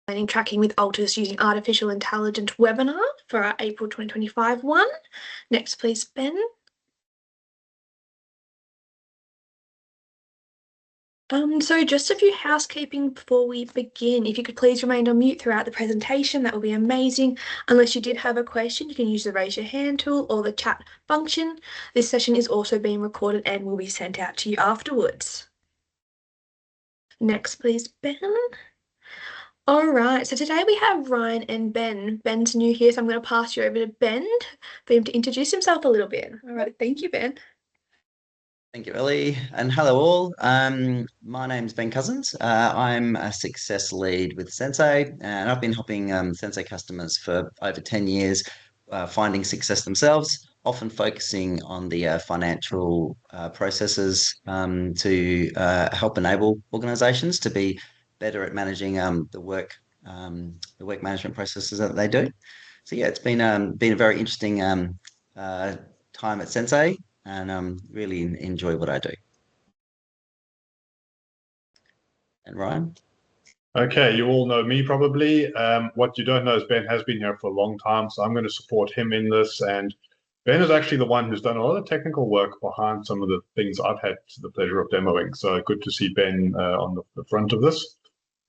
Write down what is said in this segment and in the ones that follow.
Planning tracking with Altus using artificial intelligence webinar for our April 2025 one. Next, please, Ben. So just a few housekeeping before we begin. If you could please remain on mute throughout the presentation, that would be amazing. Unless you did have a question, you can use the raise your hand tool or the chat function. This session is also being recorded and will be sent out to you afterwards. Next, please, Ben. All right, so today we have Ryan and Ben. Ben's new here, so I'm going to pass you over to Ben for him to introduce himself a little bit. All right, thank you, Ben. Thank you, Ellie, and hello all. My name's Ben Cousins. I'm a success lead with Sensei, and I've been helping Sensei customers for over 10 years, finding success themselves, often focusing on the financial processes to help enable organizations to be better at managing the work management processes that they do. So yeah, it's been a very interesting time at Sensei, and really enjoy what I do. And Ryan? Okay, you all know me probably. What you don't know is Ben has been here for a long time, so I'm going to support him in this. And Ben is actually the one who's done a lot of technical work behind some of the things I've had the pleasure of demoing. So good to see Ben on the front of this.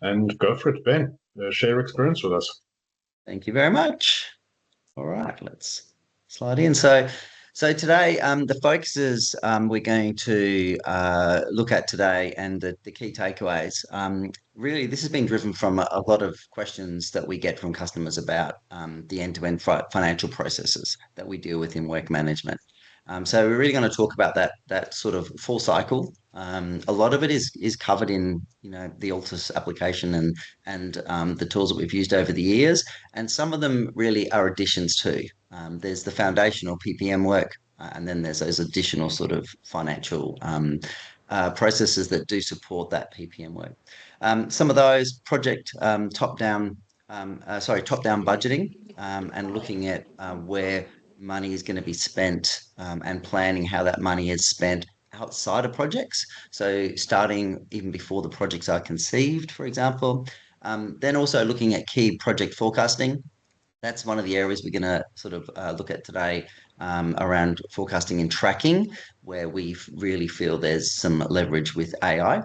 And go for it, Ben. Share experience with us. Thank you very much. All right, let's slide in. So today, the focuses we're going to look at today and the key takeaways. Really, this has been driven from a lot of questions that we get from customers about the end-to-end financial processes that we deal with in work management. So we're really going to talk about that sort of full cycle. A lot of it is covered in the Altus application and the tools that we've used over the years, and some of them really are additions too. There's the foundational PPM work, and then there's those additional sort of financial processes that do support that PPM work. Some of those project top-down budgeting and looking at where money is going to be spent and planning how that money is spent outside of projects. So starting even before the projects are conceived, for example. Then also looking at key project forecasting. That's one of the areas we're going to sort of look at today around forecasting and tracking, where we really feel there's some leverage with AI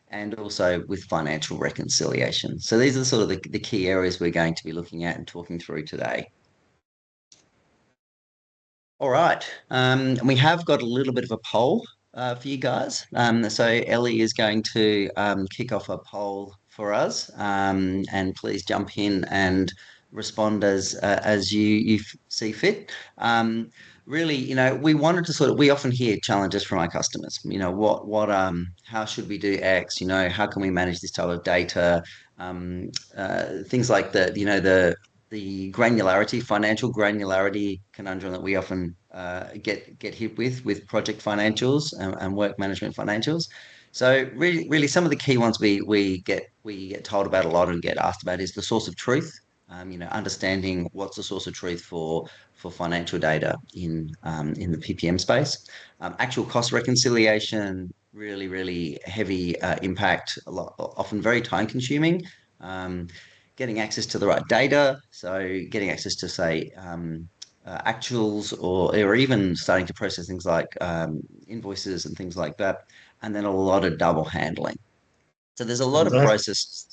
and also with financial reconciliation. So these are sort of the key areas we're going to be looking at and talking through today. All right, and we have got a little bit of a poll for you guys. So Ellie is going to kick off a poll for us, and please jump in and respond as you see fit. Really, we wanted to we often hear challenges from our customers. How should we do X? How can we manage this type of data? Things like the granularity, financial granularity conundrum that we often get hit with project financials and work management financials. So really, some of the key ones we get told about a lot and get asked about is the source of truth. Understanding what's the source of truth for financial data in the PPM space. Actual cost reconciliation, really heavy impact, often very time consuming. Getting access to the right data, so getting access to, say, actuals or even starting to process things like invoices and things like that, and then a lot of double handling. So there's a lot of processes.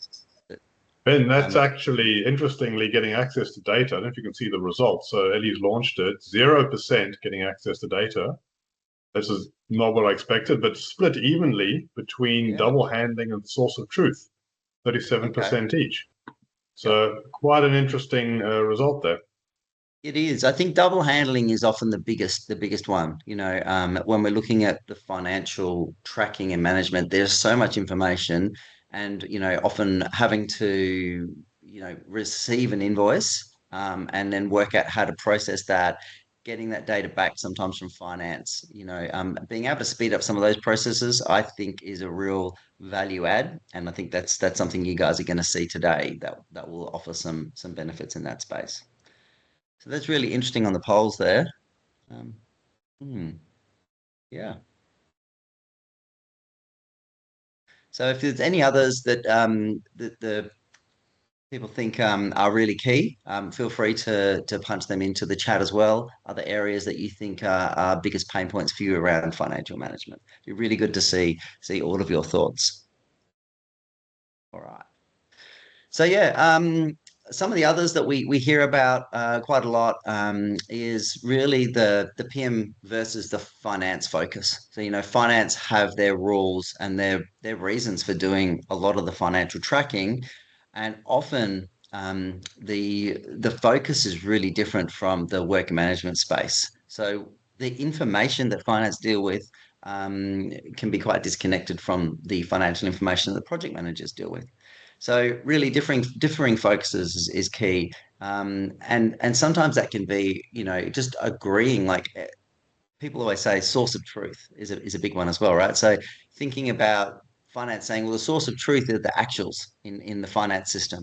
Ben, that's actually, interestingly, getting access to data. I don't know if you can see the results. So Ellie's launched it, 0% getting access to data. This is not what I expected, but split evenly between double handling and source of truth, 37% each. So quite an interesting result there. It is. I think double handling is often the biggest one. When we're looking at the financial tracking and management, there's so much information, and often having to receive an invoice and then work out how to process that, getting that data back sometimes from finance. Being able to speed up some of those processes, I think, is a real value add, and I think that's something you guys are going to see today that will offer some benefits in that space. So that's really interesting on the polls there. Yeah. So if there's any others that the people think are really key. Feel free to punch them into the chat as well. Other areas that you think are biggest pain points for you around financial management. It'd be really good to see all of your thoughts. All right. So yeah, some of the others that we hear about quite a lot is really the PM versus the finance focus. So finance have their rules and their reasons for doing a lot of the financial tracking, and often the focus is really different from the work management space. So the information that finance deal with can be quite disconnected from the financial information that the project managers deal with. So really differing focuses is key. And sometimes that can be, just agreeing, like people always say source of truth is a big one as well, right? So thinking about finance saying, well, the source of truth are the actuals in the finance system.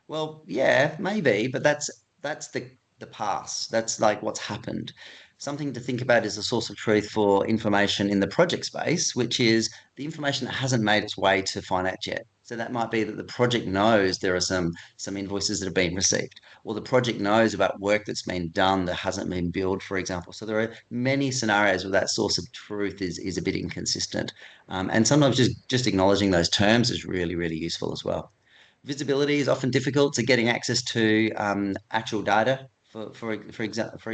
Well, yeah, maybe, but that's the past. That's like what's happened. Something to think about is the source of truth for information in the project space, which is the information that hasn't made its way to finance yet. So that might be that the project knows there are some invoices that have been received, or the project knows about work that's been done that hasn't been billed, for example. So there are many scenarios where that source of truth is a bit inconsistent. And sometimes just acknowledging those terms is really, really useful as well. Visibility is often difficult, so getting access to actual data. For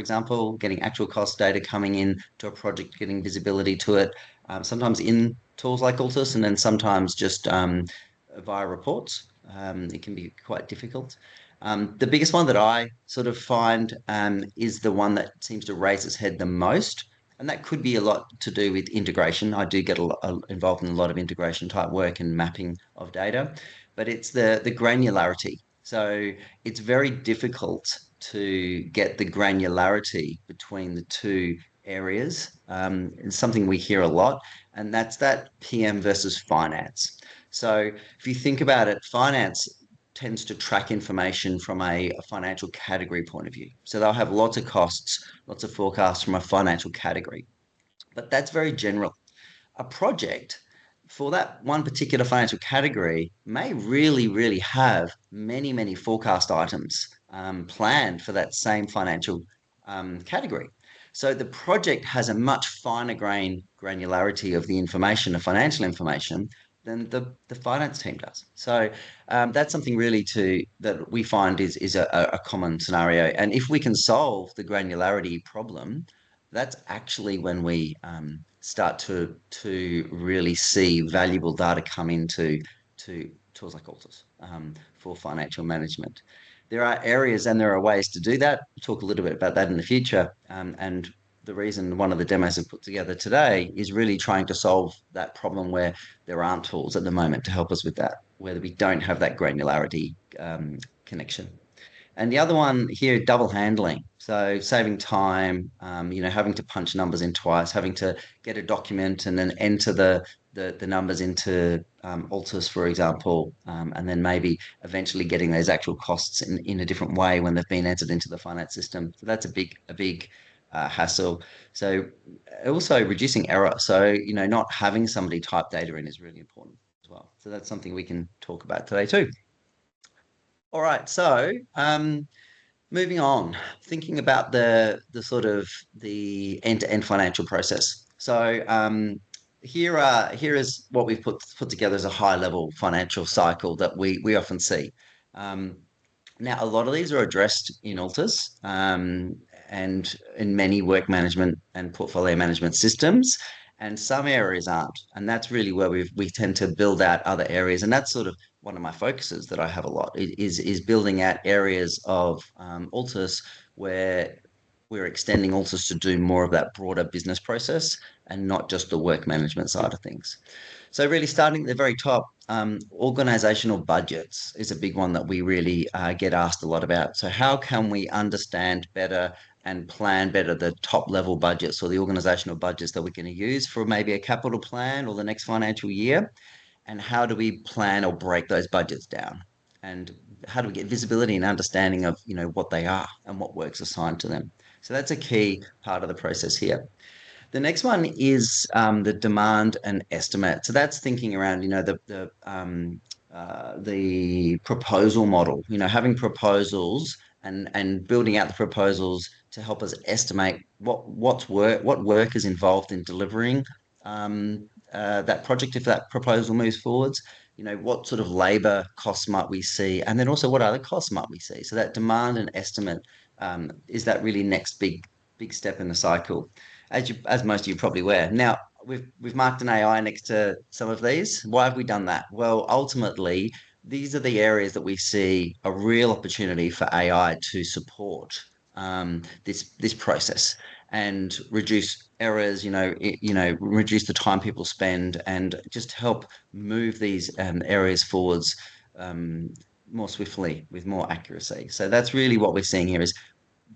example, getting actual cost data coming in to a project, getting visibility to it, sometimes in tools like Altus, and then sometimes just via reports. It can be quite difficult. The biggest one that I sort of find is the one that seems to raise its head the most, and that could be a lot to do with integration. I do get involved in a lot of integration type work and mapping of data, but it's the granularity. So it's very difficult to get the granularity between the two areas. It's something we hear a lot, and that's that PM versus finance. So if you think about it, finance tends to track information from a financial category point of view. So they'll have lots of costs, lots of forecasts from a financial category, but that's very general. A project for that one particular financial category may really, really have many, many forecast items planned for that same financial category. So the project has a much finer granularity of the information, the financial information, than the finance team does. So that's something really that we find is a common scenario. And if we can solve the granularity problem, that's actually when we start to really see valuable data come into tools like Altus for financial management. There are areas and there are ways to do that. We'll talk a little bit about that in the future. And the reason one of the demos I've put together today is really trying to solve that problem where there aren't tools at the moment to help us with that, where we don't have that granularity connection. And the other one here, double handling. So saving time, having to punch numbers in twice, having to get a document and then enter the numbers into Altus, for example, and then maybe eventually getting those actual costs in a different way when they've been entered into the finance system. So that's a big hassle. So also reducing error. So, not having somebody type data in is really important as well. So that's something we can talk about today too. All right, so moving on, thinking about the sort of the end-to-end financial process. So here is what we've put together as a high-level financial cycle that we often see. Now, a lot of these are addressed in Altus and in many work management and portfolio management systems, and some areas aren't. And that's really where we tend to build out other areas, and that's sort of one of my focuses that I have a lot is building out areas of Altus where we're extending Altus to do more of that broader business process and not just the work management side of things. So really starting at the very top, organizational budgets is a big one that we really get asked a lot about. So how can we understand better and plan better the top level budgets or the organizational budgets that we're going to use for maybe a capital plan or the next financial year? And how do we plan or break those budgets down? And how do we get visibility and understanding of what they are and what work's assigned to them? So that's a key part of the process here. The next one is the demand and estimate. So that's thinking around, the proposal model. Having proposals and building out the proposals to help us estimate what work is involved in delivering that project if that proposal moves forwards. What sort of labor costs might we see, and then also what other costs might we see. So that demand and estimate is that really next big step in the cycle, as most of you probably aware. Now, we've marked an AI next to some of these. Why have we done that? Well, ultimately, these are the areas that we see a real opportunity for AI to support this process and reduce errors. Reduce the time people spend and just help move these areas forwards more swiftly with more accuracy. So that's really what we're seeing here, is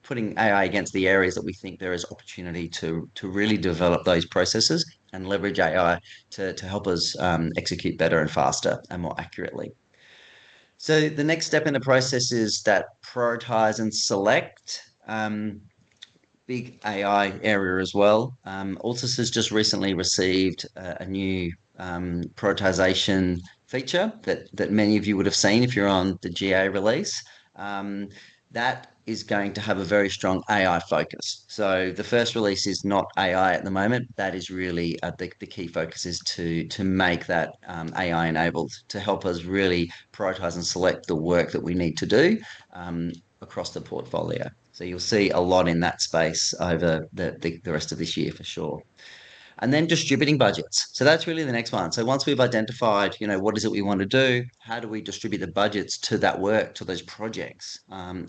putting AI against the areas that we think there is opportunity to really develop those processes and leverage AI to help us execute better and faster and more accurately. So the next step in the process is that prioritize and select. Big AI area as well. Altus has just recently received a new prioritization feature that many of you would have seen if you're on the GA release. That is going to have a very strong AI focus. So the first release is not AI at the moment. That is really the key focus, is to make that AI enabled, to help us really prioritize and select the work that we need to do across the portfolio. So you'll see a lot in that space over the rest of this year for sure. And then distributing budgets. So that's really the next one. So once we've identified, what is it we want to do, how do we distribute the budgets to that work, to those projects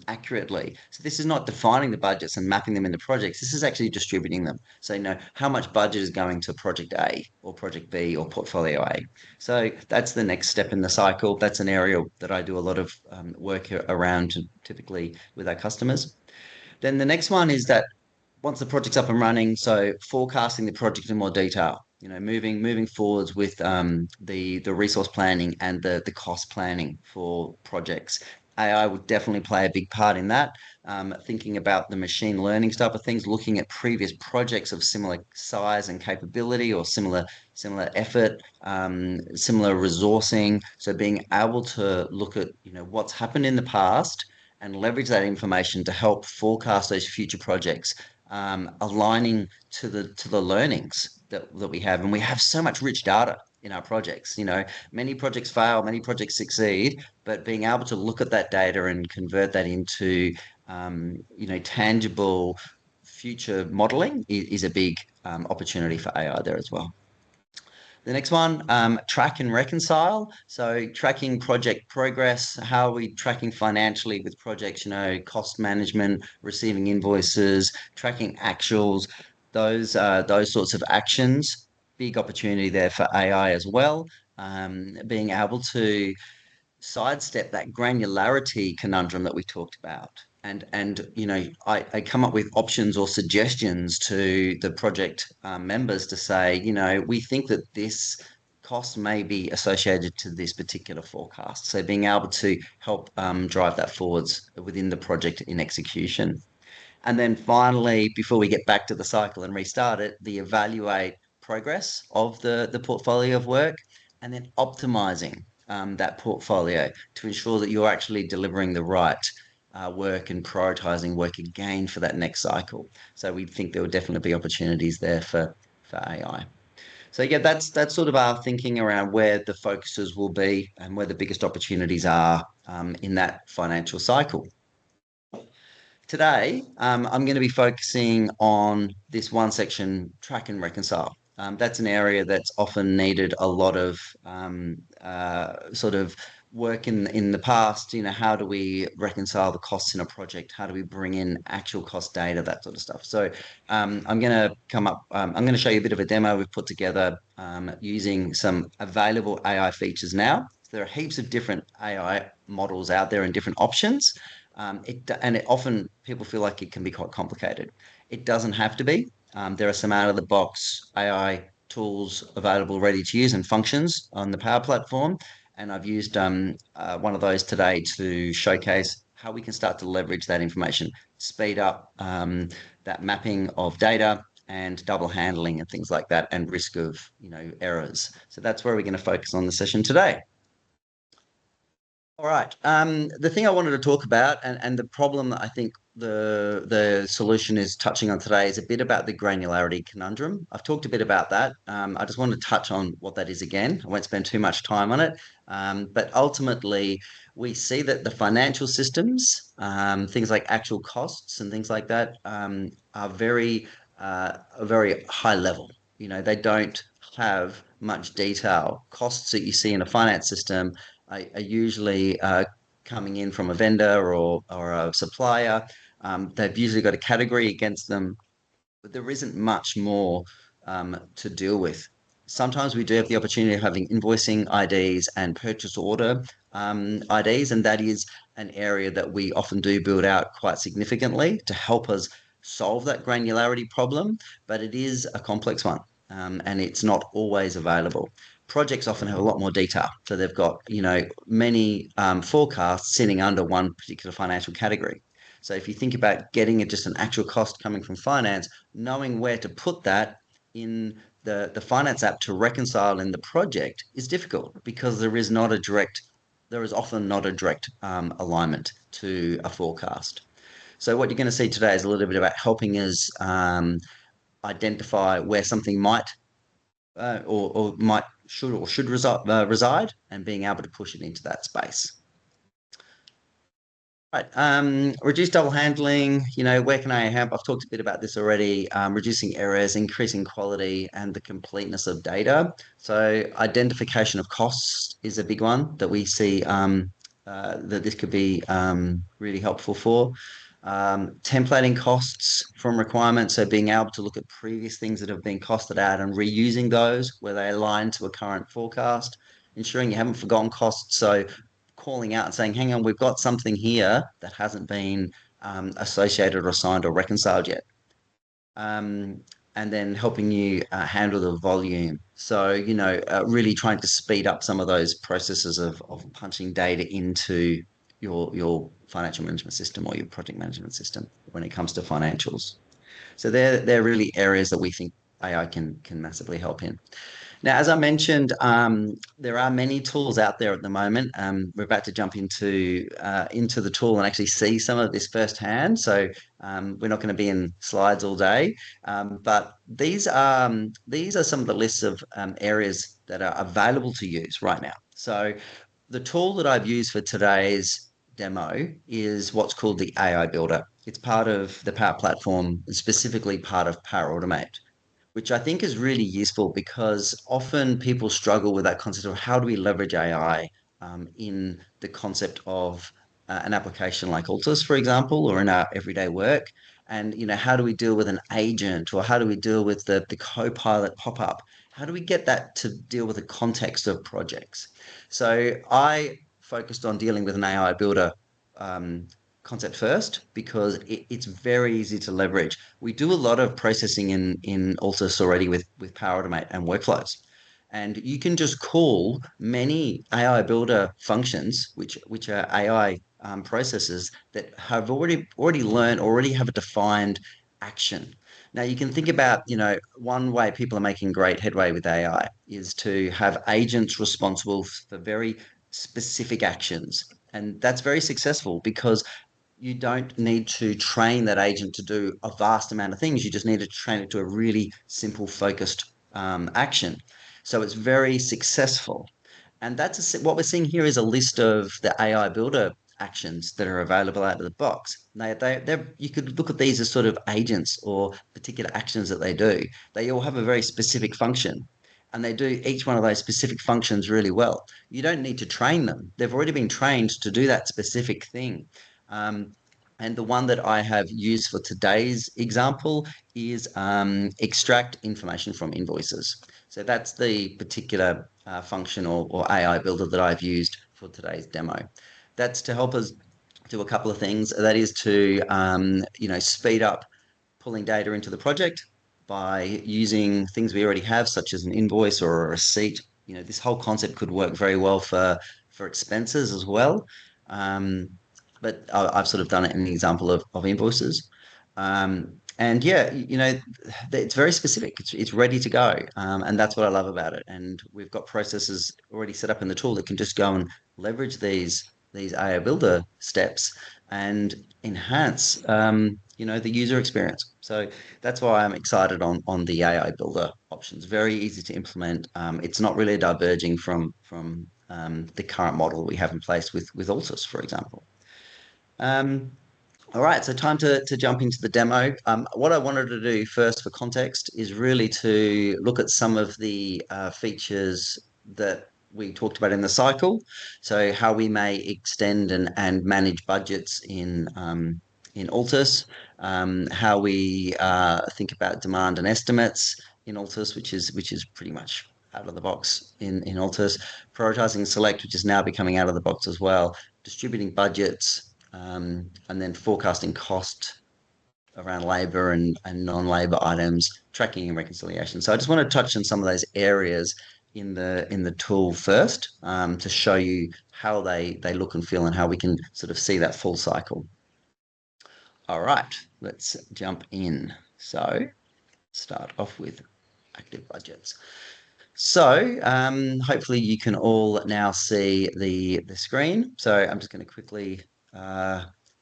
accurately? So this is not defining the budgets and mapping them into projects. This is actually distributing them. So how much budget is going to project A or project B or portfolio A. So that's the next step in the cycle. That's an area that I do a lot of work around, typically with our customers. Then the next one is that once the project's up and running, so forecasting the project in more detail, moving forwards with the resource planning and the cost planning for projects. AI would definitely play a big part in that. Thinking about the machine learning type of things, looking at previous projects of similar size and capability or similar effort, similar resourcing. So being able to look at what's happened in the past and leverage that information to help forecast those future projects, aligning to the learnings that we have. And we have so much rich data in our projects. Many projects fail, many projects succeed, but being able to look at that data and convert that into tangible future modeling is a big opportunity for AI there as well. The next one, track and reconcile. So tracking project progress, how are we tracking financially with projects, cost management, receiving invoices, tracking actuals, those sorts of actions. Big opportunity there for AI as well. Being able to sidestep that granularity conundrum that we talked about. And I come up with options or suggestions to the project members to say, we think that this cost may be associated to this particular forecast. So being able to help drive that forwards within the project in execution. And then finally, before we get back to the cycle and restart it, the evaluate progress of the portfolio of work, and then optimizing that portfolio to ensure that you're actually delivering the right work and prioritizing work again for that next cycle. So we think there will definitely be opportunities there for AI. So yeah, that's sort of our thinking around where the focuses will be and where the biggest opportunities are in that financial cycle. Today, I'm going to be focusing on this one section, track and reconcile. That's an area that's often needed a lot of sort of work in the past. How do we reconcile the costs in a project? How do we bring in actual cost data, that sort of stuff? So I'm going to I'm going to show you a bit of a demo we've put together using some available AI features now. There are heaps of different AI models out there and different options. Often people feel like it can be quite complicated. It doesn't have to be. There are some out-of-the-box AI tools available ready to use and functions on the Power Platform. And I've used one of those today to showcase how we can start to leverage that information, speed up that mapping of data and double handling and things like that, and risk of errors. So that's where we're going to focus on the session today. All right. The thing I wanted to talk about, and the problem that I think the solution is touching on today, is a bit about the granularity conundrum. I've talked a bit about that. I just want to touch on what that is again. I won't spend too much time on it. But ultimately, we see that the financial systems, things like actual costs and things like that, are very high level. They don't have much detail. Costs that you see in a finance system are usually coming in from a vendor or a supplier. They've usually got a category against them, but there isn't much more to deal with. Sometimes we do have the opportunity of having invoicing IDs and purchase order IDs, and that is an area that we often do build out quite significantly to help us solve that granularity problem, but it is a complex one. And it's not always available. Projects often have a lot more detail. So they've got, many forecasts sitting under one particular financial category. So if you think about getting just an actual cost coming from finance, knowing where to put that in the finance app to reconcile in the project is difficult because there is often not a direct alignment to a forecast. So what you're going to see today is a little bit about helping us identify where something might should reside, and being able to push it into that space. Right. Reduce double handling. Where can I help? I've talked a bit about this already. Reducing errors, increasing quality, and the completeness of data. So identification of costs is a big one that we see that this could be really helpful for. Templating costs from requirements. So being able to look at previous things that have been costed out and reusing those where they align to a current forecast. Ensuring you haven't forgotten costs. So calling out and saying, hang on, we've got something here that hasn't been associated or signed or reconciled yet. And then helping you handle the volume. So, really trying to speed up some of those processes of punching data into your financial management system or your project management system when it comes to financials. So they're really areas that we think AI can massively help in. Now, as I mentioned, there are many tools out there at the moment. We're about to jump into the tool and actually see some of this firsthand. So we're not going to be in slides all day, but these are some of the lists of areas that are available to use right now. So the tool that I've used for today's demo is what's called the AI Builder. It's part of the Power Platform, and specifically part of Power Automate, which I think is really useful because often people struggle with that concept of how do we leverage AI in the concept of an application like Altus, for example, or in our everyday work. And, how do we deal with an agent, or how do we deal with the co-pilot pop-up? How do we get that to deal with the context of projects? So I focused on dealing with an AI builder concept first because it's very easy to leverage. We do a lot of processing in Altus already with Power Automate and workflows. And you can just call many AI builder functions, which are AI processes that have already learned, already have a defined action. Now you can think about, one way people are making great headway with AI is to have agents responsible for very specific actions. And that's very successful because you don't need to train that agent to do a vast amount of things. You just need to train it to a really simple, focused action. So it's very successful. And what we're seeing here is a list of the AI Builder actions that are available out of the box. You could look at these as sort of agents or particular actions that they do. They all have a very specific function, and they do each one of those specific functions really well. You don't need to train them. They've already been trained to do that specific thing. And the one that I have used for today's example is extract information from invoices. So that's the particular function or AI builder that I've used for today's demo. That's to help us do a couple of things. That is to speed up pulling data into the project by using things we already have, such as an invoice or a receipt. This whole concept could work very well for expenses as well. But I've sort of done it in the example of invoices. And yeah, it's very specific. It's ready to go. And that's what I love about it. And we've got processes already set up in the tool that can just go and leverage these these AI Builder steps and enhance, the user experience. So that's why I'm excited on the AI Builder options. Very easy to implement. It's not really diverging from the current model we have in place with Altus, for example. All right, so time to jump into the demo. What I wanted to do first for context is really to look at some of the features that we talked about in the cycle. So how we may extend and manage budgets in Altus, how we think about demand and estimates in Altus, which is pretty much out of the box in Altus, prioritizing select, which is now becoming out of the box as well, distributing budgets, and then forecasting cost around labor and non-labor items, tracking and reconciliation. So I just want to touch on some of those areas in the tool first, to show you how they look and feel and how we can sort of see that full cycle. All right, let's jump in. So start off with active budgets. So hopefully you can all now see the screen. So I'm just going to quickly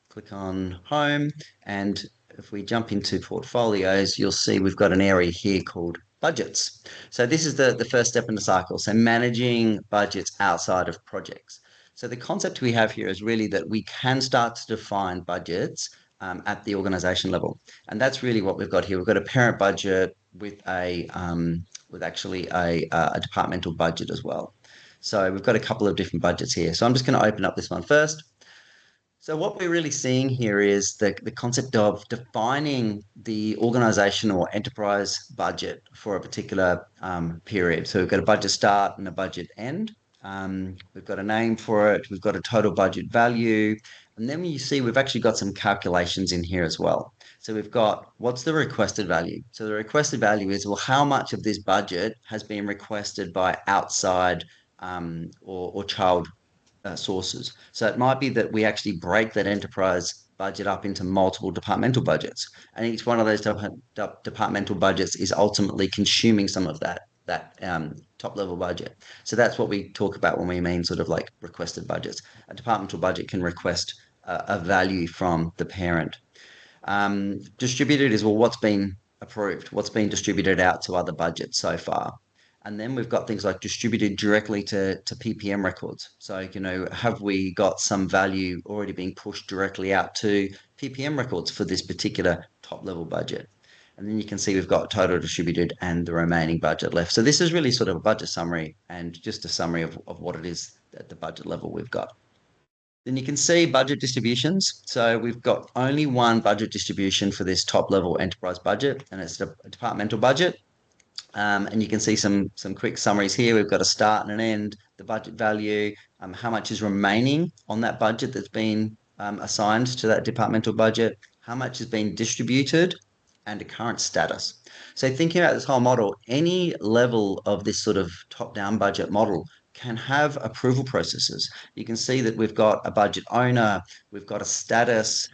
click on home, and if we jump into portfolios, you'll see we've got an area here called budgets. So this is the first step in the cycle. So managing budgets outside of projects. So the concept we have here is really that we can start to define budgets at the organization level. And that's really what we've got here. We've got a parent budget with actually a departmental budget as well. So we've got a couple of different budgets here. So I'm just going to open up this one first. So what we're really seeing here is the concept of defining the organizational or enterprise budget for a particular period. So we've got a budget start and a budget end. We've got a name for it. We've got a total budget value. And then you see we've actually got some calculations in here as well. So we've got what's the requested value. So the requested value is, well, how much of this budget has been requested by outside or child sources. So it might be that we actually break that enterprise budget up into multiple departmental budgets, and each one of those departmental budgets is ultimately consuming some of that top level budget. So that's what we talk about when we mean sort of like requested budgets. A departmental budget can request a value from the parent. Distributed is, well, what's been approved, what's been distributed out to other budgets so far. And then we've got things like distributed directly to PPM records. So, have we got some value already being pushed directly out to PPM records for this particular top level budget? And then you can see we've got total distributed and the remaining budget left. So this is really sort of a budget summary and just a summary of what it is at the budget level we've got. Then you can see budget distributions. So we've got only one budget distribution for this top level enterprise budget, and it's a departmental budget. And you can see some quick summaries here. We've got a start and an end, the budget value, how much is remaining on that budget that's been assigned to that departmental budget, how much has been distributed, and a current status. So thinking about this whole model, any level of this sort of top-down budget model can have approval processes. You can see that we've got a budget owner, we've got a status,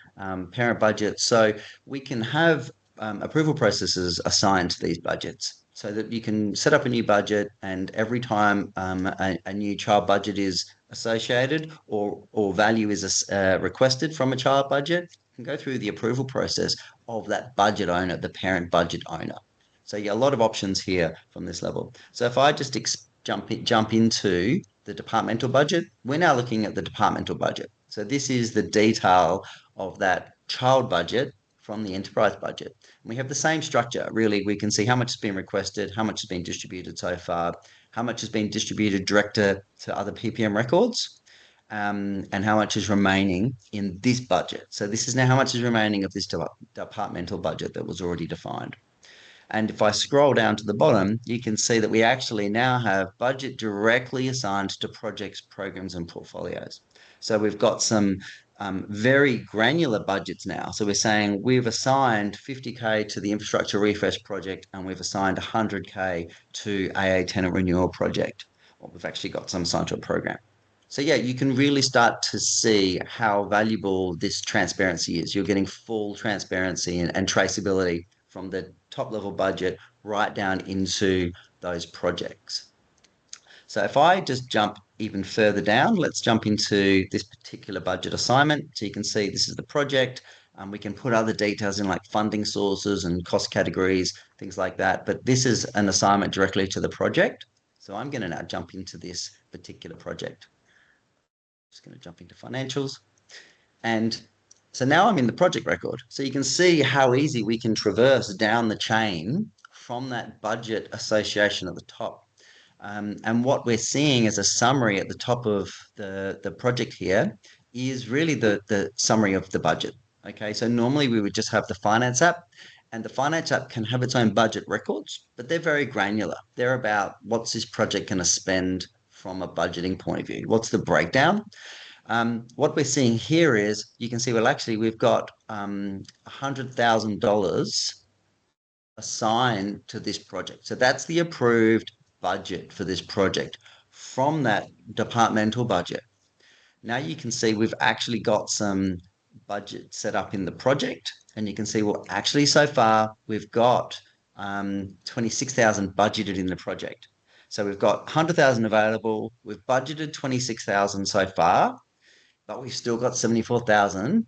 parent budget. So we can have approval processes assigned to these budgets, so that you can set up a new budget, and every time a new child budget is associated or value is requested from a child budget, you can go through the approval process of that budget owner, the parent budget owner. So yeah, a lot of options here from this level. So if I just jump into the departmental budget, we're now looking at the departmental budget. So this is the detail of that child budget from the enterprise budget. And we have the same structure. Really, we can see how much has been requested, how much has been distributed so far, how much has been distributed direct to other PPM records, and how much is remaining in this budget. So this is now how much is remaining of this departmental budget that was already defined. And if I scroll down to the bottom, you can see that we actually now have budget directly assigned to projects, programs, and portfolios. So we've got some very granular budgets now. So we're saying we've assigned 50K to the infrastructure refresh project, and we've assigned 100K to AA tenant renewal project. Well, we've actually got some assigned to a program. So yeah, you can really start to see how valuable this transparency is. You're getting full transparency and traceability from the top level budget right down into those projects. So if I just jump even further down, let's jump into this particular budget assignment. So you can see this is the project. We can put other details in like funding sources and cost categories, things like that. But this is an assignment directly to the project. So I'm going to now jump into this particular project. Just going to jump into financials. And so now I'm in the project record. So you can see how easy we can traverse down the chain from that budget association at the top. And what we're seeing as a summary at the top of the project here is really the summary of the budget. Okay, so normally we would just have the finance app, and the finance app can have its own budget records, but they're very granular. They're about what's this project going to spend from a budgeting point of view? What's the breakdown? What we're seeing here is you can see, well, actually, we've got $100,000 assigned to this project. So that's the approved budget for this project from that departmental budget. Now you can see we've actually got some budget set up in the project, and you can see, well, actually so far we've got 26,000 budgeted in the project. So we've got 100,000 available. We've budgeted 26,000 so far, but we've still got 74,000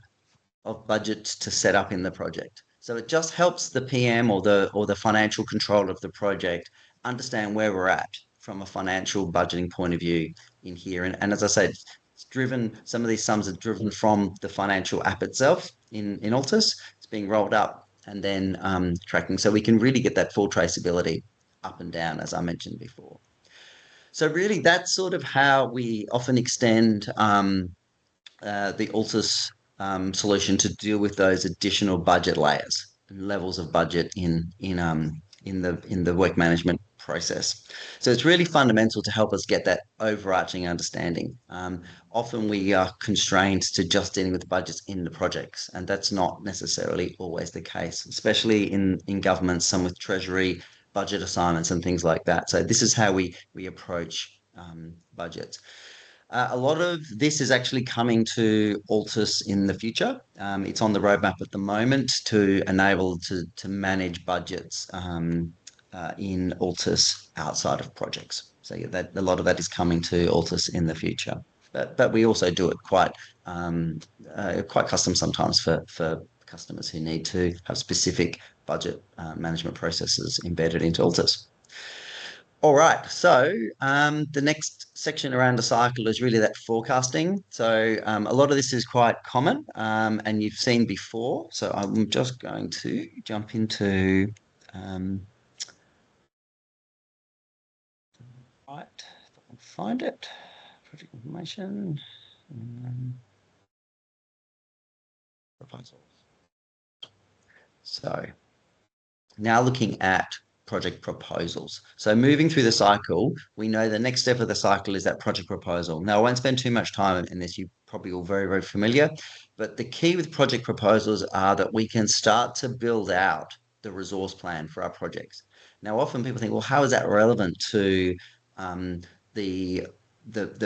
of budgets to set up in the project. So it just helps the PM or the financial control of the project understand where we're at from a financial budgeting point of view in here. And as I said, it's driven, some of these sums are driven from the financial app itself in Altus. It's being rolled up and then tracking. So we can really get that full traceability up and down, as I mentioned before. So really that's sort of how we often extend the Altus solution to deal with those additional budget layers and levels of budget in the work management process. So it's really fundamental to help us get that overarching understanding. Often we are constrained to just dealing with budgets in the projects, and that's not necessarily always the case, especially in governments, some with treasury budget assignments and things like that. So this is how we approach budgets. A lot of this is actually coming to Altus in the future. It's on the roadmap at the moment to enable to manage budgets in Altus outside of projects. So that a lot of that is coming to Altus in the future. But we also do it quite custom sometimes for customers who need to have specific budget management processes embedded into Altus. All right, so the next section around the cycle is really that forecasting. So a lot of this is quite common and you've seen before. So I'm just going to jump into right, I'll find it, project information, proposals. So now looking at project proposals. So moving through the cycle, we know the next step of the cycle is that project proposal. Now, I won't spend too much time in this. You're probably all very, very familiar. But the key with project proposals are that we can start to build out the resource plan for our projects. Now, often people think, well, how is that relevant to the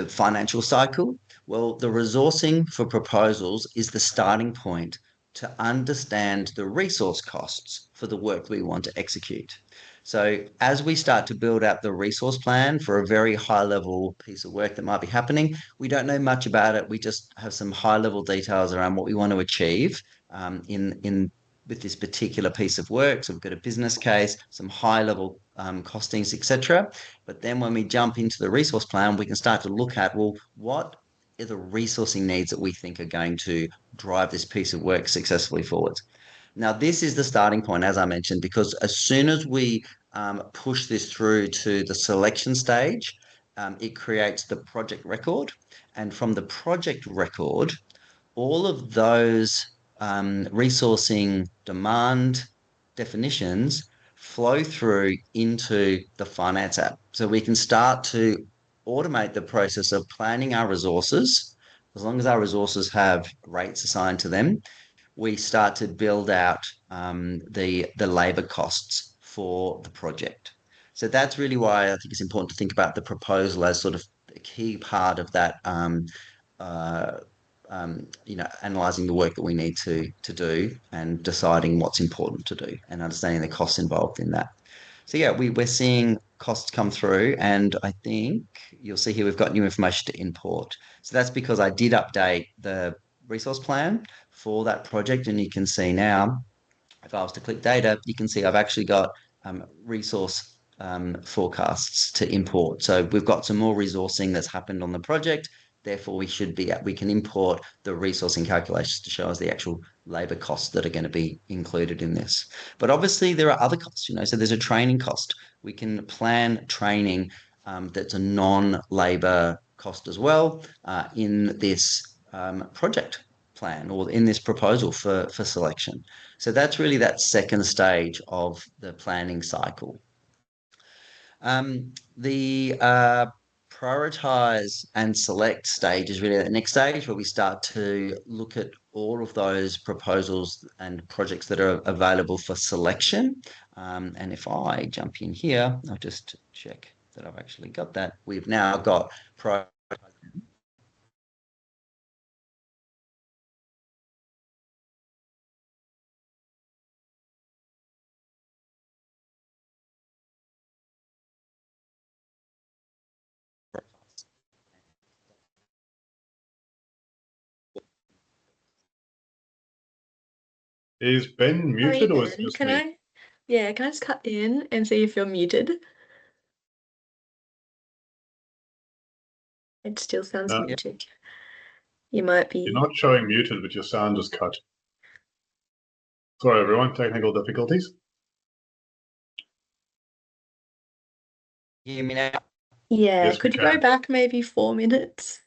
financial cycle? Well, the resourcing for proposals is the starting point to understand the resource costs for the work we want to execute. So as we start to build out the resource plan for a very high level piece of work that might be happening, we don't know much about it. We just have some high level details around what we want to achieve with this particular piece of work. So we've got a business case, some high level costings, etc. But then when we jump into the resource plan, we can start to look at, well, what are the resourcing needs that we think are going to drive this piece of work successfully forward? Now, this is the starting point, as I mentioned, because as soon as we push this through to the selection stage, it creates the project record. And from the project record, all of those resourcing demand definitions flow through into the finance app. So we can start to automate the process of planning our resources. As long as our resources have rates assigned to them, we start to build out the labor costs for the project. So that's really why I think it's important to think about the proposal as sort of a key part of that, analysing the work that we need to do and deciding what's important to do and understanding the costs involved in that. So yeah, we're seeing costs come through, and I think you'll see here we've got new information to import. So that's because I did update the resource plan for that project, and you can see now, if I was to click data, you can see I've actually got resource forecasts to import. So we've got some more resourcing that's happened on the project. Therefore, we can import the resourcing calculations to show us the actual labor costs that are going to be included in this. But obviously, there are other costs. So there's a training cost. We can plan training that's a non-labor cost as well in this project plan or in this proposal for selection. So that's really that second stage of the planning cycle. The prioritize and select stage is really the next stage where we start to look at all of those proposals and projects that are available for selection. And if I jump in here, I'll just check that I've actually got that. We've now got Is Ben muted or is it just Can me? can I just cut in and see if you're muted? It still sounds No. muted. You might be. You're not showing muted, but your sound is cut. Sorry, everyone, technical difficulties. hear me now? Yeah, Yes, could we you go can. back maybe 4 minutes?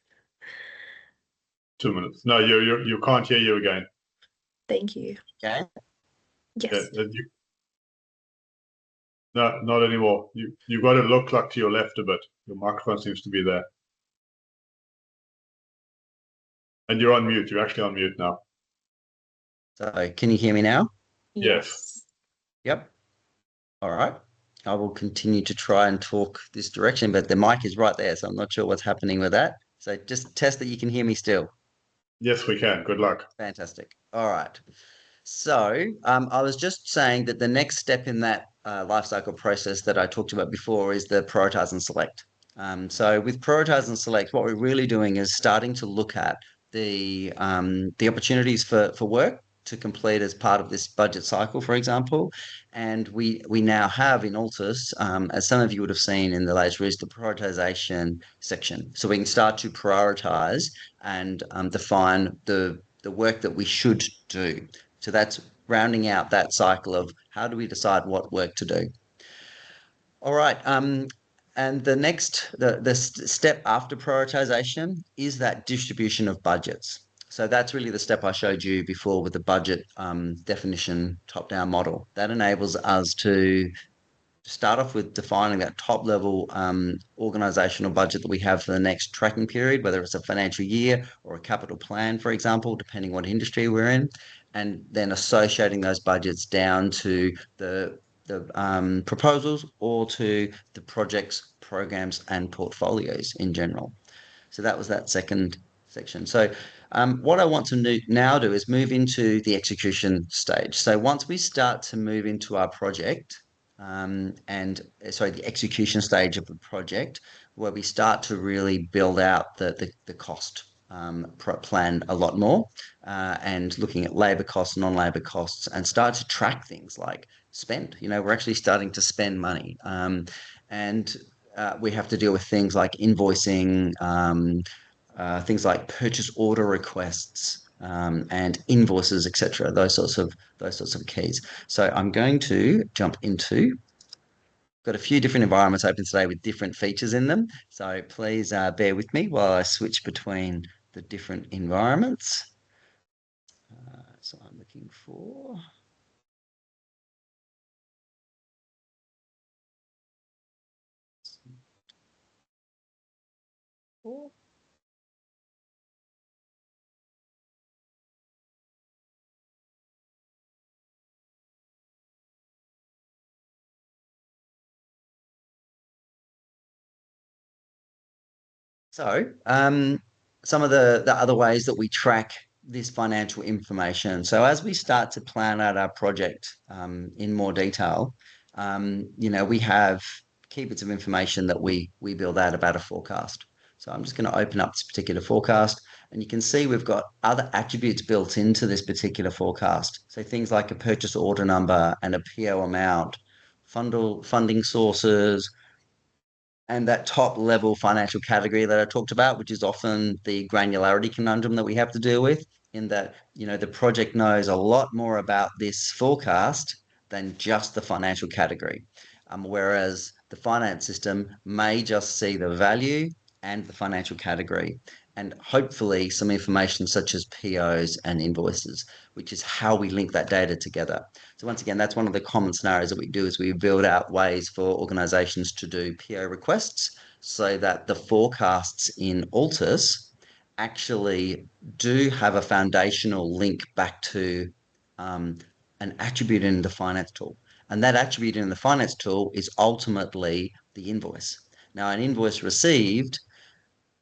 2 minutes. No, you can't hear you again. Thank you. Okay. Yes. Yeah, no, not anymore. You've got to look like to your left a bit. Your microphone seems to be there. And you're on mute. You're actually on mute now. So can you hear me now? Yes. Yep. All right. I will continue to try and talk this direction, but the mic is right there, so I'm not sure what's happening with that. So just test that you can hear me still. Yes, we can. Good luck. Fantastic. All right. So I was just saying that the next step in that life cycle process that I talked about before is the prioritize and select. So with prioritize and select, what we're really doing is starting to look at the opportunities for work to complete as part of this budget cycle, for example. And we now have in Altus, as some of you would have seen in the latest release, the prioritization section. So we can start to prioritize and define the work that we should do. So that's rounding out that cycle of how do we decide what work to do. All right. And the next, the step after prioritization is that distribution of budgets. So that's really the step I showed you before with the budget definition top-down model. That enables us to start off with defining that top level organizational budget that we have for the next tracking period, whether it's a financial year or a capital plan, for example, depending what industry we're in, and then associating those budgets down to the proposals or to the projects, programs, and portfolios in general. So that was that second section. So what I want to now do is move into the execution stage. So once we start to move into our project, the execution stage of the project, where we start to really build out the cost plan a lot more, and looking at labor costs, non-labor costs, and start to track things like spend. We're actually starting to spend money, and we have to deal with things like invoicing, things like purchase order requests, and invoices, etc. Those sorts of keys. So I'm going to jump into. Got a few different environments open today with different features in them. So please bear with me while I switch between the different environments. So I'm looking for. So some of the other ways that we track this financial information. So as we start to plan out our project in more detail, we have key bits of information that we build out about a forecast. So I'm just going to open up this particular forecast, and you can see we've got other attributes built into this particular forecast. So things like a purchase order number and a PO amount, funding sources, and that top level financial category that I talked about, which is often the granularity conundrum that we have to deal with, in that, the project knows a lot more about this forecast than just the financial category. Whereas the finance system may just see the value and the financial category, and hopefully some information such as POs and invoices, which is how we link that data together. So once again, that's one of the common scenarios that we do, is we build out ways for organizations to do PO requests so that the forecasts in Altus actually do have a foundational link back to an attribute in the finance tool. And that attribute in the finance tool is ultimately the invoice. Now, an invoice received,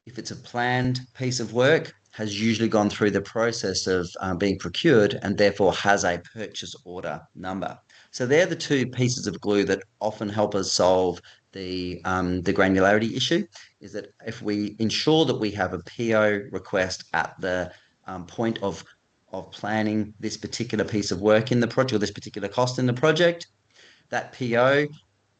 if it's a planned piece of work, has usually gone through the process of being procured and therefore has a purchase order number. So they're the two pieces of glue that often help us solve the granularity issue, is that if we ensure that we have a PO request at the point of planning this particular piece of work in the project, or this particular cost in the project, that PO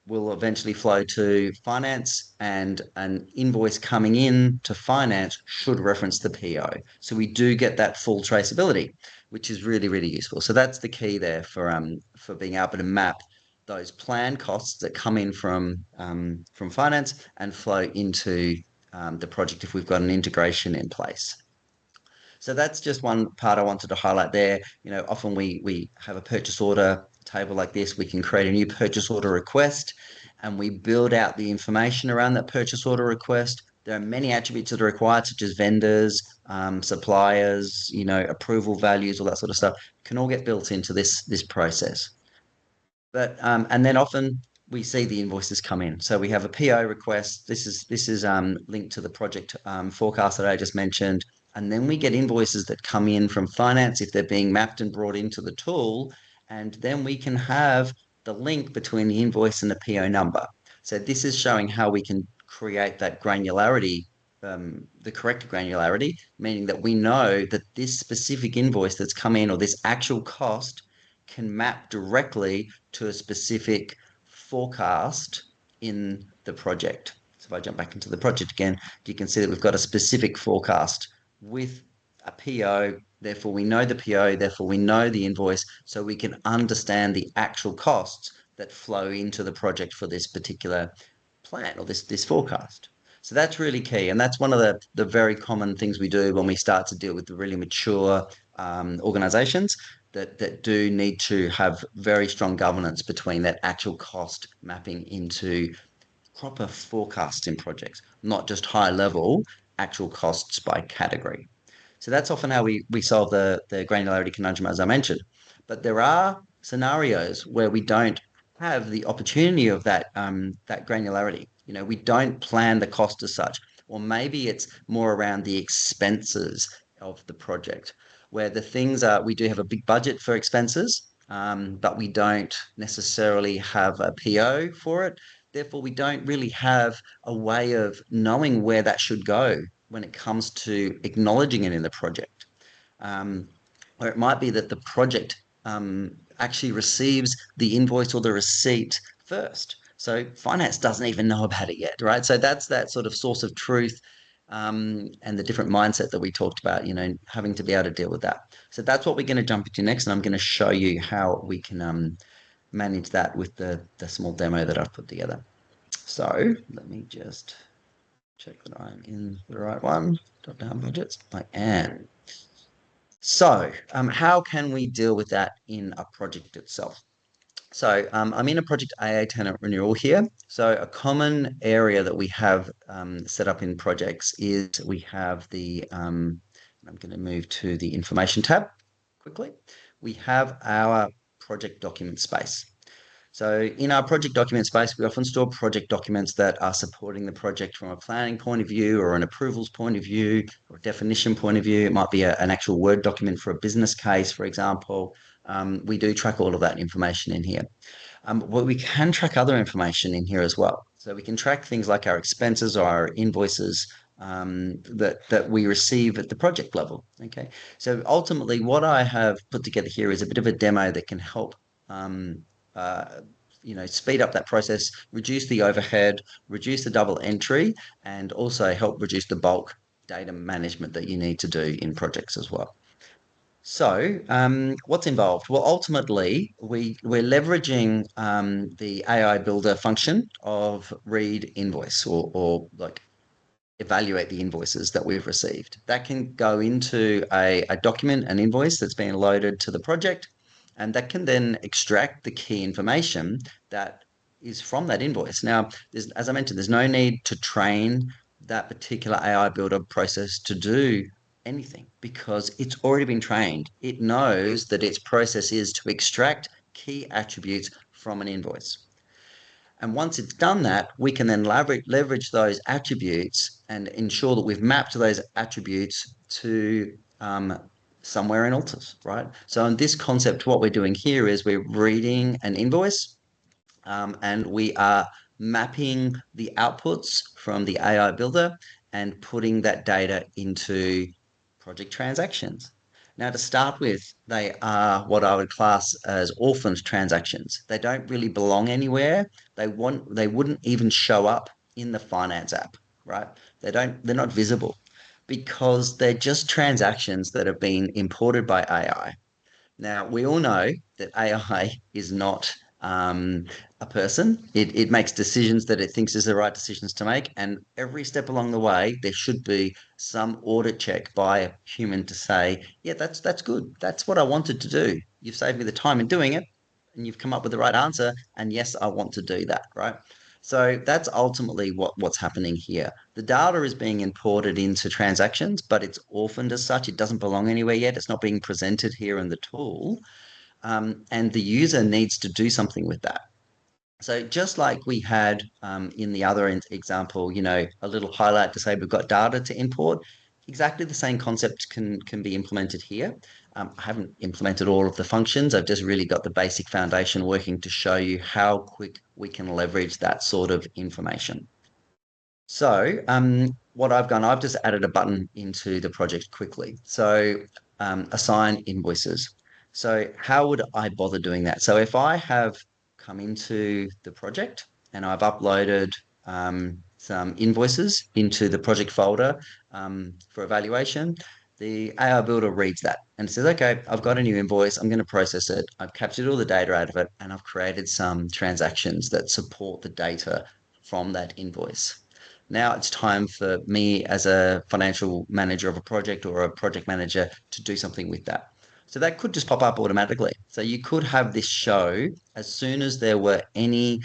will eventually flow to finance, and an invoice coming in to finance should reference the PO. So we do get that full traceability, which is really, really useful. So that's the key there for being able to map those planned costs that come in from finance and flow into the project if we've got an integration in place. So that's just one part I wanted to highlight there. Often we have a purchase order table like this. We can create a new purchase order request, and we build out the information around that purchase order request. There are many attributes that are required, such as vendors, suppliers, approval values, all that sort of stuff, can all get built into this process. But and then often we see the invoices come in. So we have a PO request. This is linked to the project forecast that I just mentioned. And then we get invoices that come in from finance if they're being mapped and brought into the tool. And then we can have the link between the invoice and the PO number. So this is showing how we can create that granularity, the correct granularity, meaning that we know that this specific invoice that's come in, or this actual cost, can map directly to a specific forecast in the project. So if I jump back into the project again, you can see that we've got a specific forecast with a PO. Therefore, we know the PO, therefore we know the invoice, so we can understand the actual costs that flow into the project for this particular plan, or this forecast. So that's really key. And that's one of the very common things we do when we start to deal with the really mature organizations that do need to have very strong governance between that actual cost mapping into proper forecasts in projects, not just high level actual costs by category. So that's often how we solve the granularity conundrum, as I mentioned. But there are scenarios where we don't have the opportunity of that granularity. We don't plan the cost as such, or maybe it's more around the expenses of the project, where the things are, we do have a big budget for expenses, but we don't necessarily have a PO for it. Therefore, we don't really have a way of knowing where that should go when it comes to acknowledging it in the project. Or it might be that the project actually receives the invoice or the receipt first. So finance doesn't even know about it yet, right? So that's that sort of source of truth, and the different mindset that we talked about, having to be able to deal with that. So that's what we're going to jump into next, and I'm going to show you how we can manage that with the small demo that I've put together. So let me just check that I'm in the right one. Drop down budgets. I am. So how can we deal with that in a project itself? So I'm in a project AA tenant renewal here. So a common area that we have set up in projects is we have I'm going to move to the information tab quickly. We have our project document space. So in our project document space, we often store project documents that are supporting the project from a planning point of view, or an approvals point of view, or a definition point of view. It might be an actual Word document for a business case, for example. We do track all of that information in here. But we can track other information in here as well. So we can track things like our expenses or our invoices that we receive at the project level. Okay, so ultimately, what I have put together here is a bit of a demo that can help, speed up that process, reduce the overhead, reduce the double entry, and also help reduce the bulk data management that you need to do in projects as well. So, what's involved? Well, ultimately, we're leveraging the AI builder function of read invoice or like evaluate the invoices that we've received. That can go into a document, an invoice that's been loaded to the project, and that can then extract the key information that is from that invoice. Now, as I mentioned, there's no need to train that particular AI builder process to do anything because it's already been trained. It knows that its process is to extract key attributes from an invoice. And once it's done that, we can then leverage those attributes and ensure that we've mapped those attributes to somewhere in Altus, right? So in this concept, what we're doing here is we're reading an invoice and we are mapping the outputs from the AI builder and putting that data into project transactions. Now, to start with, they are what I would class as orphaned transactions. They don't really belong anywhere. They wouldn't even show up in the finance app, right? They're not visible because they're just transactions that have been imported by AI. Now, we all know that AI is not a person. It makes decisions that it thinks is the right decisions to make. And every step along the way, there should be some audit check by a human to say, yeah, that's good. That's what I wanted to do. You've saved me the time in doing it, and you've come up with the right answer. And yes, I want to do that, right? So that's ultimately what's happening here. The data is being imported into transactions, but it's orphaned as such. It doesn't belong anywhere yet. It's not being presented here in the tool. And the user needs to do something with that. So just like we had in the other example, a little highlight to say we've got data to import, exactly the same concept can be implemented here. I haven't implemented all of the functions. I've just really got the basic foundation working to show you how quick we can leverage that sort of information. So what I've done, I've just added a button into the project quickly. So assign invoices. So how would I bother doing that? So if I have come into the project and I've uploaded some invoices into the project folder for evaluation, the AI builder reads that and says, okay, I've got a new invoice. I'm going to process it. I've captured all the data out of it and I've created some transactions that support the data from that invoice. Now it's time for me as a financial manager of a project or a project manager to do something with that. So that could just pop up automatically. So you could have this show as soon as there were any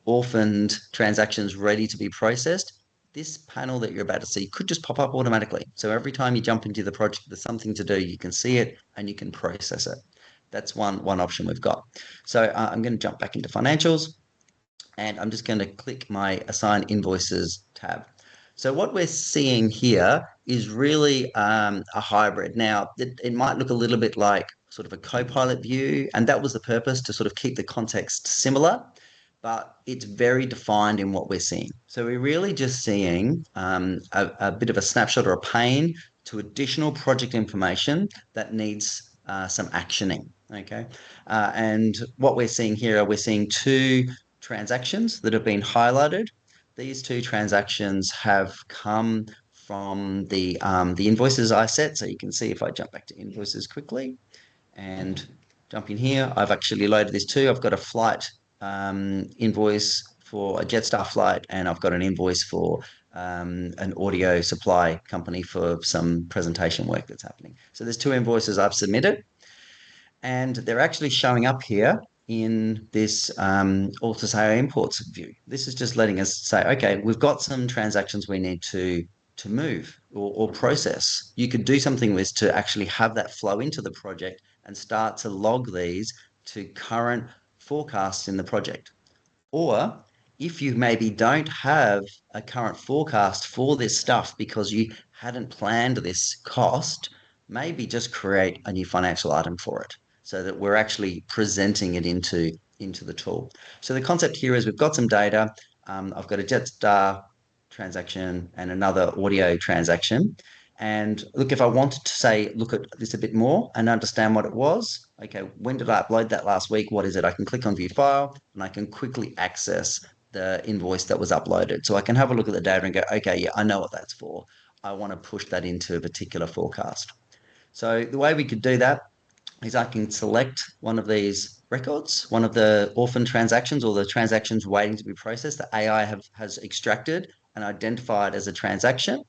orphaned transactions ready to be processed. This panel that you're about to see could just pop up automatically. So every time you jump into the project, there's something to do. You can see it and you can process it. That's one option we've got. So I'm going to jump back into financials and I'm just going to click my assign invoices tab. So what we're seeing here is really a hybrid. Now, it might look a little bit like sort of a co-pilot view, and that was the purpose, to sort of keep the context similar, but it's very defined in what we're seeing. So we're really just seeing a bit of a snapshot or a pane to additional project information that needs some actioning, okay? And what we're seeing here, we're seeing two transactions that have been highlighted. These two transactions have come from the invoices I set. So you can see if I jump back to invoices quickly and jump in here, I've actually loaded this too. I've got a flight invoice for a Jetstar flight, and I've got an invoice for an audio supply company for some presentation work that's happening. So there's two invoices I've submitted, and they're actually showing up here in this Altus AI imports view. This is just letting us say, okay, we've got some transactions we need to move or process. You could do something with to actually have that flow into the project and start to log these to current forecasts in the project. Or if you maybe don't have a current forecast for this stuff because you hadn't planned this cost, maybe just create a new financial item for it so that we're actually presenting it into the tool. So the concept here is we've got some data. I've got a Jetstar transaction and another audio transaction. And look, if I wanted to say, look at this a bit more and understand what it was, okay, when did I upload that last week? What is it? I can click on view file and I can quickly access the invoice that was uploaded. So I can have a look at the data and go, okay, yeah, I know what that's for. I want to push that into a particular forecast. So the way we could do that is I can select one of these records, one of the orphan transactions or the transactions waiting to be processed that AI has extracted and identified as a transaction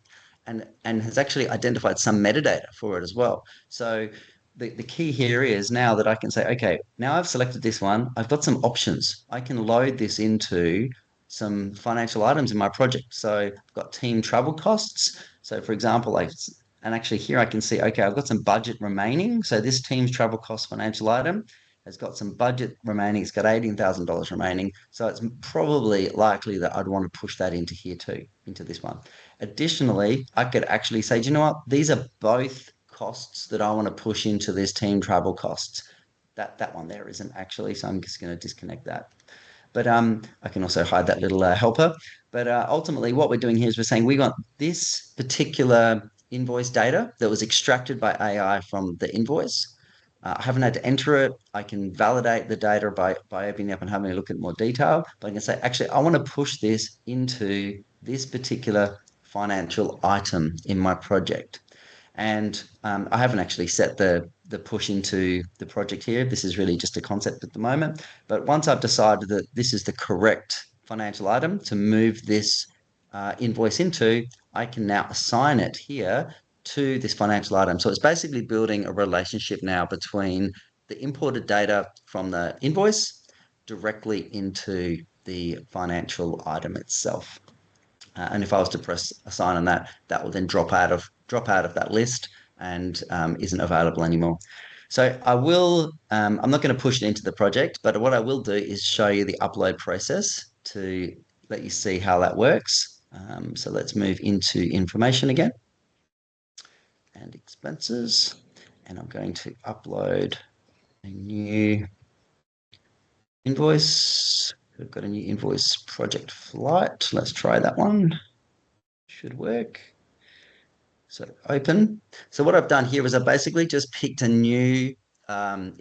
and has actually identified some metadata for it as well. So the key here is now that I can say, okay, now I've selected this one, I've got some options. I can load this into some financial items in my project. So I've got team travel costs. So for example, and actually here I can see, okay, I've got some budget remaining. So this team's travel cost financial item has got some budget remaining. It's got $18,000 remaining. So it's probably likely that I'd want to push that into here too, into this one. Additionally, I could actually say, do you know what? These are both costs that I want to push into this team travel costs. That one there isn't actually, so I'm just going to disconnect that. But I can also hide that little helper. But ultimately, what we're doing here is we're saying we want this particular invoice data that was extracted by AI from the invoice. I haven't had to enter it. I can validate the data by opening up and having a look at more detail. But I can say, actually, I want to push this into this particular financial item in my project. And I haven't actually set the push into the project here. This is really just a concept at the moment. But once I've decided that this is the correct financial item to move this invoice into, I can now assign it here to this financial item. So it's basically building a relationship now between the imported data from the invoice directly into the financial item itself. And if I was to press assign on that, that will then drop out of that list and isn't available anymore. So I will, I'm not going to push it into the project, but what I will do is show you the upload process to let you see how that works. So let's move into information again and expenses. And I'm going to upload a new invoice. We've got a new invoice project flight. Let's try that one. Should work. So open. So what I've done here is I basically just picked a new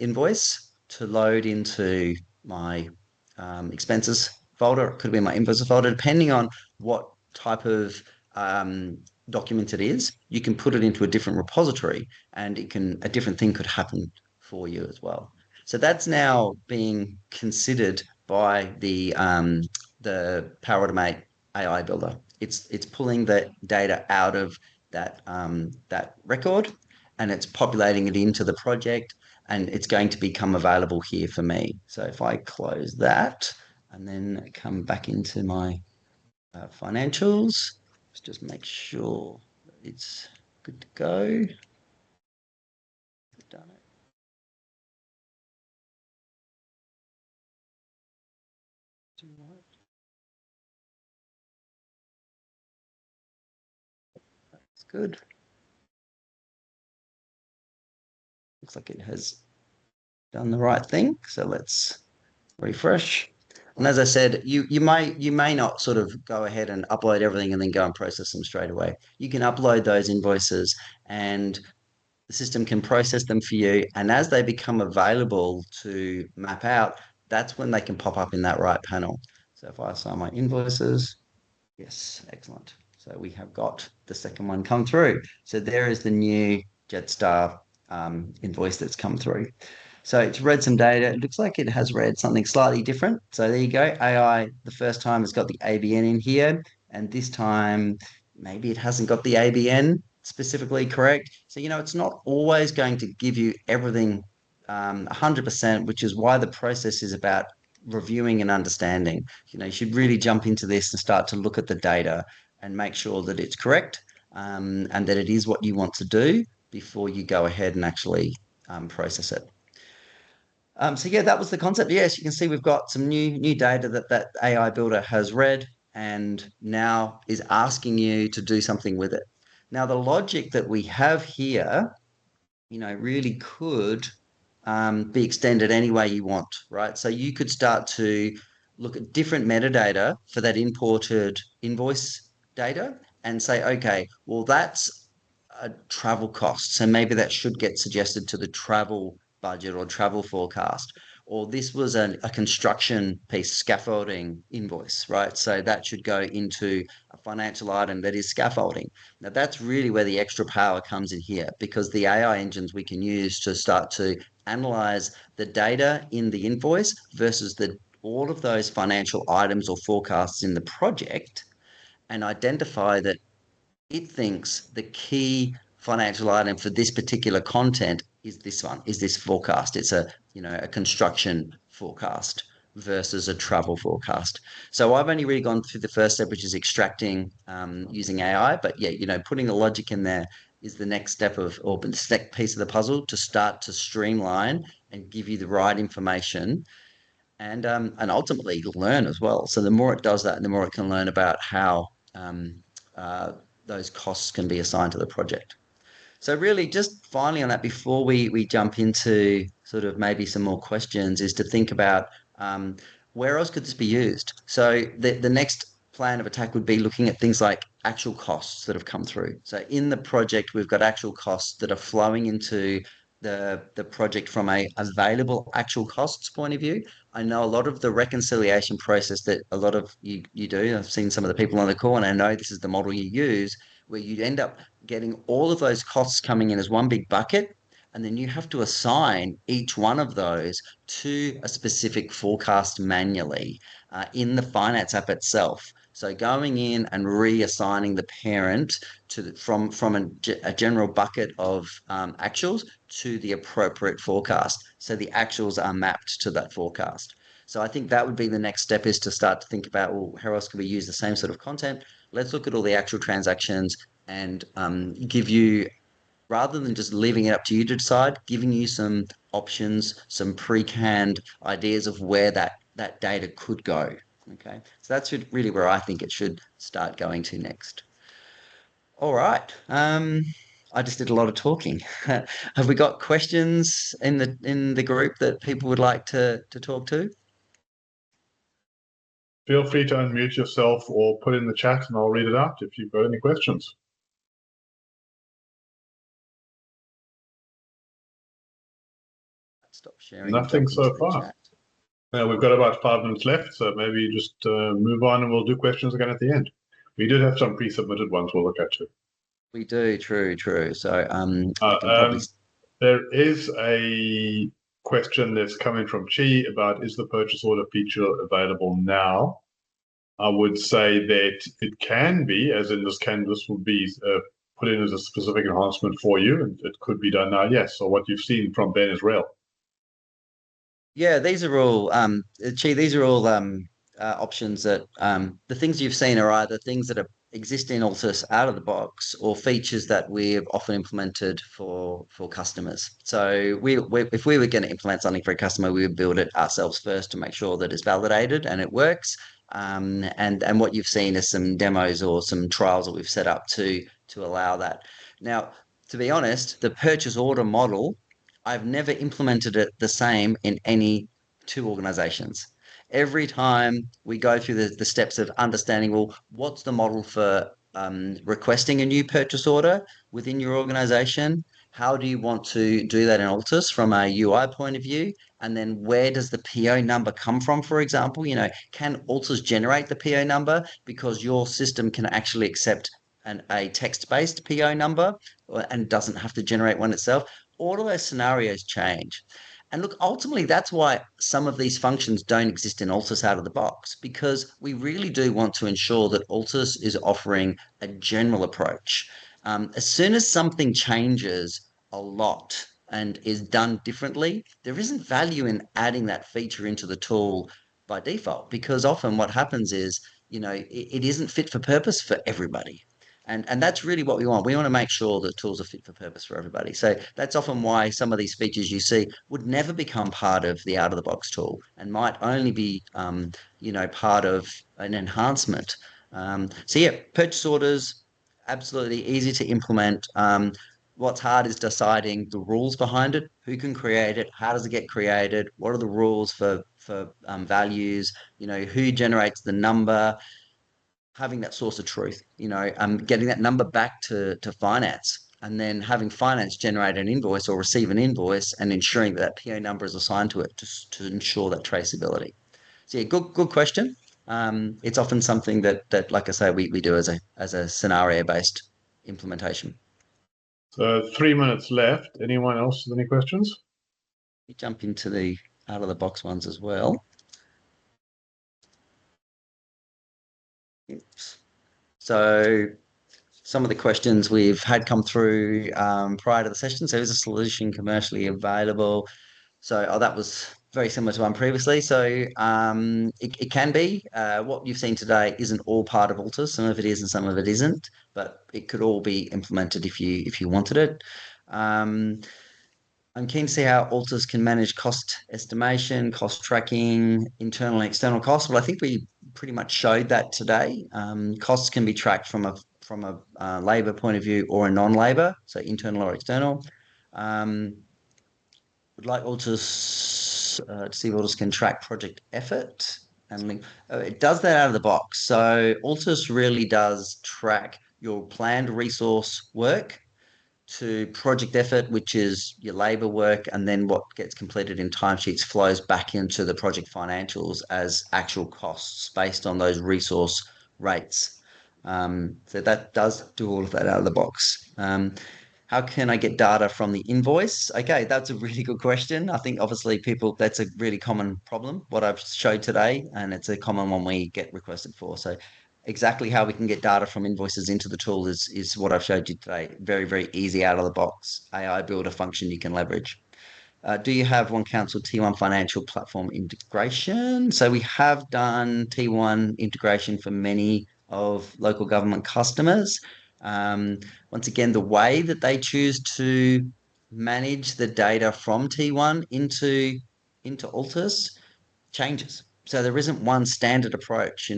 invoice to load into my expenses folder. It could be my invoices folder, depending on what type of document it is. You can put it into a different repository, and a different thing could happen for you as well. So that's now being considered by the Power Automate AI Builder. It's pulling the data out of that record, and it's populating it into the project, and it's going to become available here for me. So if I close that and then come back into my financials, let's just make sure that it's good to go. Done it. That's good. Looks like it has done the right thing. So let's refresh. And as I said, you may not sort of go ahead and upload everything and then go and process them straight away. You can upload those invoices and the system can process them for you. And as they become available to map out, that's when they can pop up in that right panel. So if I assign my invoices, yes, excellent. So we have got the second one come through. So there is the new Jetstar invoice that's come through. So it's read some data. It looks like it has read something slightly different. So there you go. AI, the first time has got the ABN in here. And this time, maybe it hasn't got the ABN specifically correct. So, it's not always going to give you everything 100%, which is why the process is about reviewing and understanding. You should really jump into this and start to look at the data and make sure that it's correct and that it is what you want to do before you go ahead and actually process it. So yeah, that was the concept. Yes, you can see we've got some new data that AI Builder has read and now is asking you to do something with it. Now, the logic that we have here, really could be extended any way you want, right? So you could start to look at different metadata for that imported invoice data and say, okay, well, that's a travel cost. So maybe that should get suggested to the travel budget or travel forecast. Or this was a construction piece, scaffolding invoice, right? So that should go into a financial item that is scaffolding. Now, that's really where the extra power comes in here, because the AI engines we can use to start to analyze the data in the invoice versus all of those financial items or forecasts in the project, and identify that it thinks the key financial item for this particular content is this one, is this forecast. It's a construction forecast versus a travel forecast. So I've only really gone through the first step, which is extracting using AI. But yeah, putting the logic in there is the next step or the next piece of the puzzle to start to streamline and give you the right information and ultimately learn as well. So the more it does that, the more it can learn about how uh, those costs can be assigned to the project. So really, just finally on that, before we jump into sort of maybe some more questions, is to think about where else could this be used? So the next plan of attack would be looking at things like actual costs that have come through. So in the project, we've got actual costs that are flowing into the project from a available actual costs point of view. I know a lot of the reconciliation process that a lot of you do. I've seen some of the people on the call, and I know this is the model you use, where you end up getting all of those costs coming in as one big bucket, and then you have to assign each one of those to a specific forecast manually in the finance app itself. So going in and reassigning the parent from a general bucket of actuals to the appropriate forecast. So the actuals are mapped to that forecast. So I think that would be the next step, is to start to think about, well, how else can we use the same sort of content? Let's look at all the actual transactions and give you, rather than just leaving it up to you to decide, giving you some options, some pre-canned ideas of where that data could go. Okay, so that's really where I think it should start going to next. All right. I just did a lot of talking. Have we got questions in the group that people would like to talk to? Feel free to unmute yourself or put in the chat and I'll read it out if you've got any questions. Stop sharing. Nothing so far. We've got about 5 minutes left, so maybe just move on and we'll do questions again at the end. We did have some pre-submitted ones we'll look at too. We do, true. So I can probably... There is a question that's coming from Chi about, is the purchase order feature available now? I would say that it can be, as in this will be put in as a specific enhancement for you, and it could be done now, yes. So what you've seen from Ben is real. Yeah, these are all these are all options that the things you've seen are either things that exist in Altus out of the box, or features that we've often implemented for customers. So if we were going to implement something for a customer, we would build it ourselves first to make sure that it's validated and it works. And what you've seen is some demos or some trials that we've set up to allow that. Now, to be honest, the purchase order model, I've never implemented it the same in any two organizations. Every time we go through the steps of understanding, well, what's the model for requesting a new purchase order within your organization? How do you want to do that in Altus from a UI point of view? And then where does the PO number come from, for example? Can Altus generate the PO number because your system can actually accept a text-based PO number and doesn't have to generate one itself? All of those scenarios change. And look, ultimately, that's why some of these functions don't exist in Altus out of the box, because we really do want to ensure that Altus is offering a general approach. As soon as something changes a lot and is done differently, there isn't value in adding that feature into the tool by default, because often what happens is, it isn't fit for purpose for everybody. And that's really what we want. We want to make sure that tools are fit for purpose for everybody. So that's often why some of these features you see would never become part of the out-of-the-box tool and might only be, part of an enhancement. So yeah, purchase orders, absolutely easy to implement. What's hard is deciding the rules behind it, who can create it, how does it get created, what are the rules for values, who generates the number, having that source of truth, getting that number back to finance, and then having finance generate an invoice or receive an invoice and ensuring that PO number is assigned to it to ensure that traceability. So yeah, good question. It's often something that like I say, we do as a scenario based implementation. So 3 minutes left. Anyone else with any questions? We jump into the out of the box ones as well. Oops. So some of the questions we've had come through prior to the session. So is a solution commercially available? So that was very similar to one previously. So it can be. What you've seen today isn't all part of Altus. Some of it is and some of it isn't, but it could all be implemented if you wanted it. I'm keen to see how Altus can manage cost estimation, cost tracking, internal and external costs. Well, I think we pretty much showed that today. Costs can be tracked from a labour point of view or a non-labour, so internal or external. Would like Altus to see if Altus can track project effort and link. It does that out of the box. So Altus really does track your planned resource work to project effort, which is your labor work, and then what gets completed in timesheets flows back into the project financials as actual costs based on those resource rates. So that does do all of that out of the box. How can I get data from the invoice? Okay, that's a really good question. I think obviously that's a really common problem, what I've showed today, and it's a common one we get requested for. So exactly how we can get data from invoices into the tool is what I've showed you today. Very, very easy out of the box. AI builder function you can leverage. Do you have One Council T1 financial platform integration? So we have done T1 integration for many of local government customers. Once again, the way that they choose to manage the data from T1 into Altus changes. So there isn't one standard approach.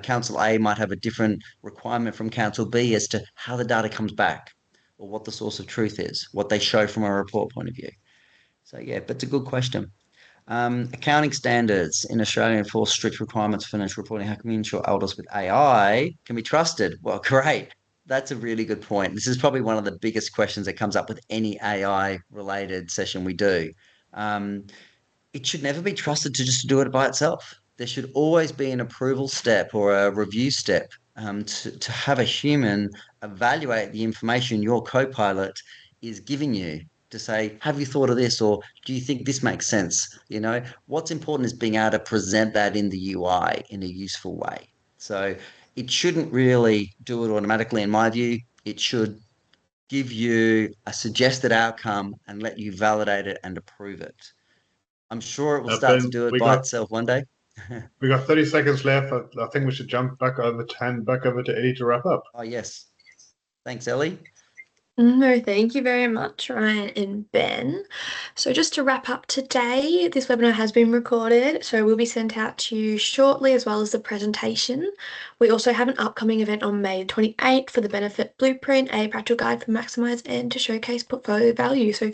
Council A might have a different requirement from Council B as to how the data comes back or what the source of truth is, what they show from a report point of view. So yeah, but it's a good question. Accounting standards in Australia enforce strict requirements for financial reporting. How can we ensure Altus with AI can be trusted? Well, great. That's a really good point. This is probably one of the biggest questions that comes up with any AI related session we do. It should never be trusted to just do it by itself. There should always be an approval step or a review step to have a human evaluate the information your co-pilot is giving you to say, have you thought of this, or do you think this makes sense? What's important is being able to present that in the UI in a useful way. So it shouldn't really do it automatically, in my view. It should give you a suggested outcome and let you validate it and approve it. I'm sure it will start to Ben, do it by itself one day. We got 30 seconds left. I think we should jump back over to Eddie to wrap up. Oh, yes. Thanks, Ellie. No, thank you very much, Ryan and Ben. So just to wrap up today, this webinar has been recorded, so will be sent out to you shortly as well as the presentation. We also have an upcoming event on May 28th for the Benefit Blueprint, a practical guide for maximise and to showcase portfolio value. So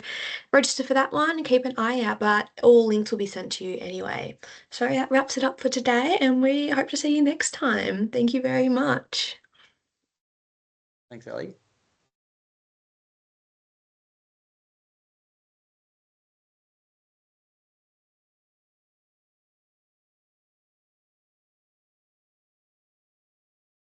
register for that one and keep an eye out, but all links will be sent to you anyway. So that wraps it up for today, and we hope to see you next time. Thank you very much. Thanks, Ellie.